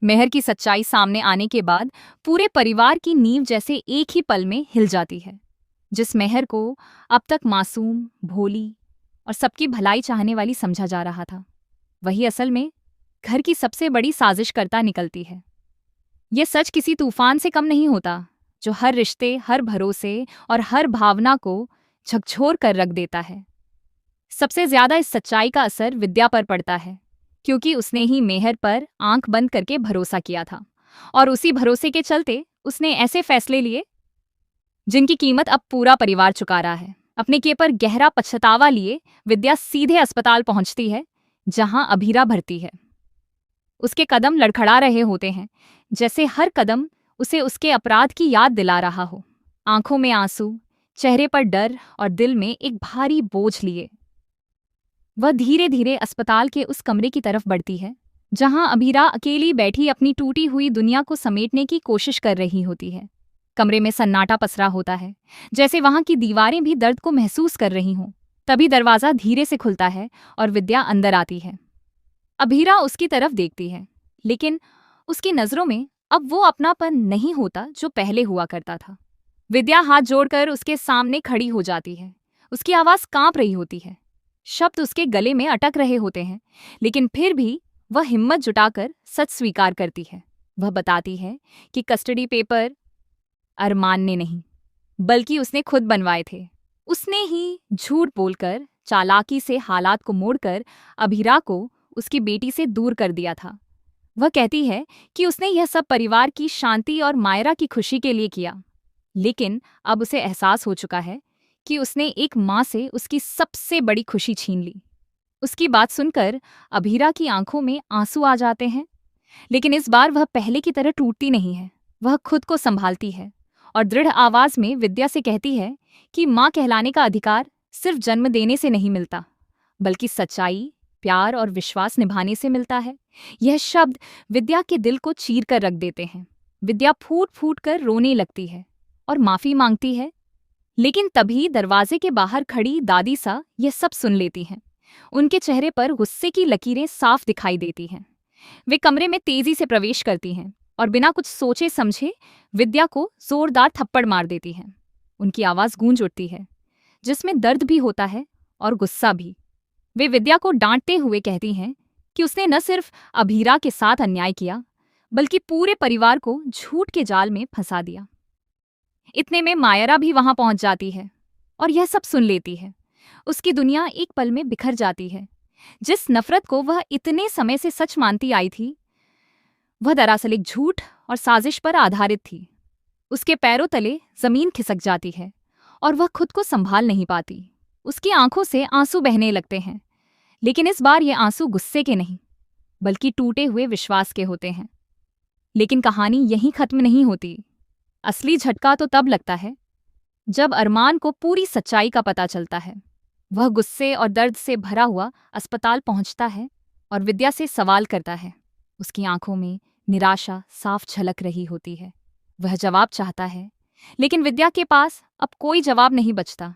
मेहर की सच्चाई सामने आने के बाद पूरे परिवार की नींव जैसे एक ही पल में हिल जाती है। जिस मेहर को अब तक मासूम, भोली और सबकी भलाई चाहने वाली समझा जा रहा था, वही असल में घर की सबसे बड़ी साजिशकर्ता निकलती है। यह सच किसी तूफान से कम नहीं होता, जो हर रिश्ते, हर भरोसे और हर भावना को झकझोर कर रख देता है। सबसे ज्यादा इस सच्चाई का असर विद्या पर पड़ता है, क्योंकि उसने ही मेहर पर आंख बंद करके भरोसा किया था, और उसी भरोसे के चलते उसने ऐसे फैसले लिए जिनकी कीमत अब पूरा परिवार चुका रहा है। अपने किए पर गहरा पछतावा लिए विद्या सीधे अस्पताल पहुंचती है, जहां अभीरा भर्ती है। उसके कदम लड़खड़ा रहे होते हैं, जैसे हर कदम उसे उसके अपराध की याद दिला रहा हो। आंखों में आंसू, चेहरे पर डर और दिल में एक भारी बोझ लिए वह धीरे धीरे अस्पताल के उस कमरे की तरफ बढ़ती है, जहां अभीरा अकेली बैठी अपनी टूटी हुई दुनिया को समेटने की कोशिश कर रही होती है। कमरे में सन्नाटा पसरा होता है, जैसे वहां की दीवारें भी दर्द को महसूस कर रही हों। तभी दरवाजा धीरे से खुलता है और विद्या अंदर आती है। अभीरा उसकी तरफ देखती है, लेकिन उसकी नजरों में अब वो अपनापन नहीं होता जो पहले हुआ करता था। विद्या हाथ जोड़कर उसके सामने खड़ी हो जाती है। उसकी आवाज कांप रही होती है, शब्द उसके गले में अटक रहे होते हैं, लेकिन फिर भी वह हिम्मत जुटाकर सच स्वीकार करती है। वह बताती है कि कस्टडी पेपर अरमान ने नहीं, बल्कि उसने खुद बनवाए थे। उसने ही झूठ बोलकर, चालाकी से हालात को मोड़कर अभीरा को उसकी बेटी से दूर कर दिया था। वह कहती है कि उसने यह सब परिवार की शांति और मायरा की खुशी के लिए किया, लेकिन अब उसे एहसास हो चुका है कि उसने एक माँ से उसकी सबसे बड़ी खुशी छीन ली। उसकी बात सुनकर अभीरा की आंखों में आंसू आ जाते हैं, लेकिन इस बार वह पहले की तरह टूटती नहीं है। वह खुद को संभालती है और दृढ़ आवाज में विद्या से कहती है कि माँ कहलाने का अधिकार सिर्फ जन्म देने से नहीं मिलता, बल्कि सच्चाई, प्यार और विश्वास निभाने से मिलता है। यह शब्द विद्या के दिल को चीर कर रख देते हैं। विद्या फूट फूट कर रोने लगती है और माफी मांगती है, लेकिन तभी दरवाजे के बाहर खड़ी दादी सा यह सब सुन लेती हैं। उनके चेहरे पर गुस्से की लकीरें साफ दिखाई देती हैं। वे कमरे में तेजी से प्रवेश करती हैं और बिना कुछ सोचे समझे विद्या को जोरदार थप्पड़ मार देती हैं। उनकी आवाज गूंज उठती है, जिसमें दर्द भी होता है और गुस्सा भी। वे विद्या को डांटते हुए कहती हैं कि उसने न सिर्फ अभीरा के साथ अन्याय किया, बल्कि पूरे परिवार को झूठ के जाल में फंसा दिया। इतने में मायरा भी वहां पहुंच जाती है और यह सब सुन लेती है। उसकी दुनिया एक पल में बिखर जाती है। जिस नफरत को वह इतने समय से सच मानती आई थी, वह दरअसल एक झूठ और साजिश पर आधारित थी। उसके पैरों तले जमीन खिसक जाती है और वह खुद को संभाल नहीं पाती। उसकी आंखों से आंसू बहने लगते हैं, लेकिन इस बार ये आंसू गुस्से के नहीं, बल्कि टूटे हुए विश्वास के होते हैं। लेकिन कहानी यहीं खत्म नहीं होती। असली झटका तो तब लगता है जब अरमान को पूरी सच्चाई का पता चलता है। वह गुस्से और दर्द से भरा हुआ अस्पताल पहुंचता है और विद्या से सवाल करता है। उसकी आंखों में निराशा साफ झलक रही होती है। वह जवाब चाहता है, लेकिन विद्या के पास अब कोई जवाब नहीं बचता।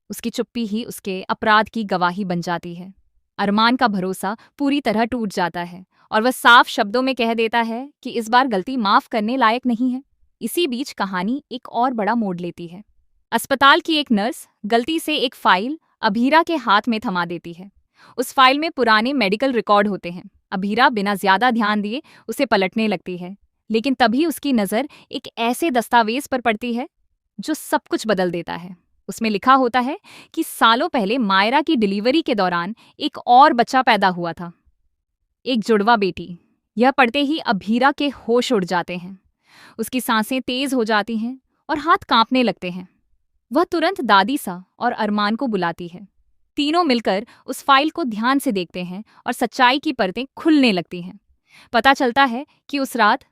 उसकी चुप्पी ही उसके अपराध की गवाही बन जाती है। अरमान का भरोसा पूरी तरह टूट जाता है और वह साफ शब्दों में कह देता है कि इस बार गलती माफ करने लायक नहीं है। इसी बीच कहानी एक और बड़ा मोड़ लेती है। अस्पताल की एक नर्स गलती से एक फाइल अभीरा के हाथ में थमा देती है। उस फाइल में पुराने मेडिकल रिकॉर्ड होते हैं। अभीरा बिना ज्यादा ध्यान दिए उसे पलटने लगती है, लेकिन तभी उसकी नज़र एक ऐसे दस्तावेज पर पड़ती है जो सब कुछ बदल देता है। उसमें लिखा होता है कि सालों पहले मायरा की डिलीवरी के दौरान एक और बच्चा पैदा हुआ था, एक जुड़वा बेटी। यह पढ़ते ही अभीरा के होश उड़ जाते हैं। उसकी सांसें तेज हो जाती हैं और हाथ कांपने लगते हैं। वह तुरंत दादी सा और अरमान को बुलाती है। तीनों मिलकर उस फाइल को ध्यान से देखते हैं और सच्चाई की परतें खुलने लगती हैं। पता चलता है कि उस रात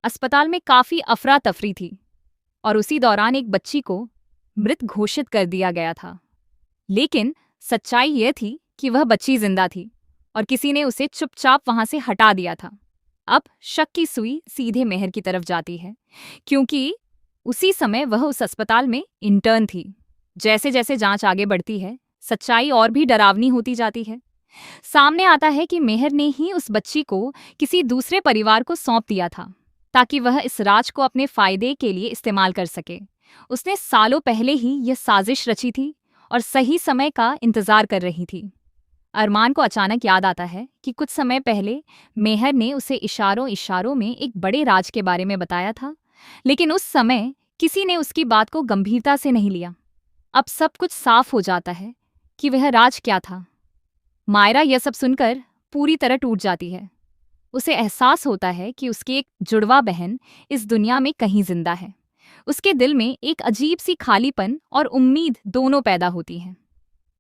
अस्पताल में काफी अफरा तफरी थी और उसी दौरान एक बच्ची को मृत घोषित कर दिया गया था। लेकिन सच्चाई यह थी कि वह बच्ची जिंदा थी और किसी ने उसे चुपचाप वहां से हटा दिया था। अब शक की सुई सीधे मेहर की तरफ जाती है, क्योंकि उसी समय वह उस अस्पताल में इंटर्न थी। जैसे जैसे जांच आगे बढ़ती है, सच्चाई और भी डरावनी होती जाती है। सामने आता है कि मेहर ने ही उस बच्ची को किसी दूसरे परिवार को सौंप दिया था ताकि वह इस राज को अपने फायदे के लिए इस्तेमाल कर सके। उसने सालों पहले ही यह साजिश रची थी और सही समय का इंतजार कर रही थी। अरमान को अचानक याद आता है कि कुछ समय पहले मेहर ने उसे इशारों इशारों में एक बड़े राज के बारे में बताया था, लेकिन उस समय किसी ने उसकी बात को गंभीरता से नहीं लिया। अब सब कुछ साफ हो जाता है कि वह राज क्या था। मायरा यह सब सुनकर पूरी तरह टूट जाती है। उसे एहसास होता है कि उसकी एक जुड़वा बहन इस दुनिया में कहीं जिंदा है। उसके दिल में एक अजीब सी खालीपन और उम्मीद दोनों पैदा होती हैं।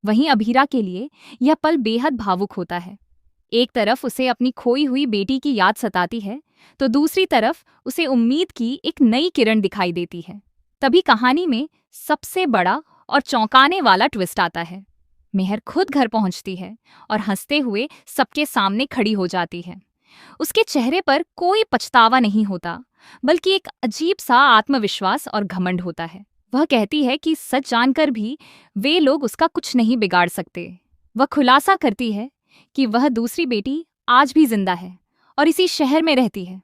वहीं अभीरा के लिए यह पल बेहद भावुक होता है। एक तरफ उसे अपनी खोई हुई बेटी की याद सताती है, तो दूसरी तरफ उसे उम्मीद की एक नई किरण दिखाई देती है। तभी कहानी में सबसे बड़ा और चौंकाने वाला ट्विस्ट आता है। मेहर खुद घर पहुंचती है और हंसते हुए सबके सामने खड़ी हो जाती है। उसके चेहरे पर कोई पछतावा नहीं होता, बल्कि एक अजीब सा आत्मविश्वास और घमंड होता है। वह कहती है कि सच जानकर भी वे लोग उसका कुछ नहीं बिगाड़ सकते। वह खुलासा करती है कि वह दूसरी बेटी आज भी जिंदा है और इसी शहर में रहती है।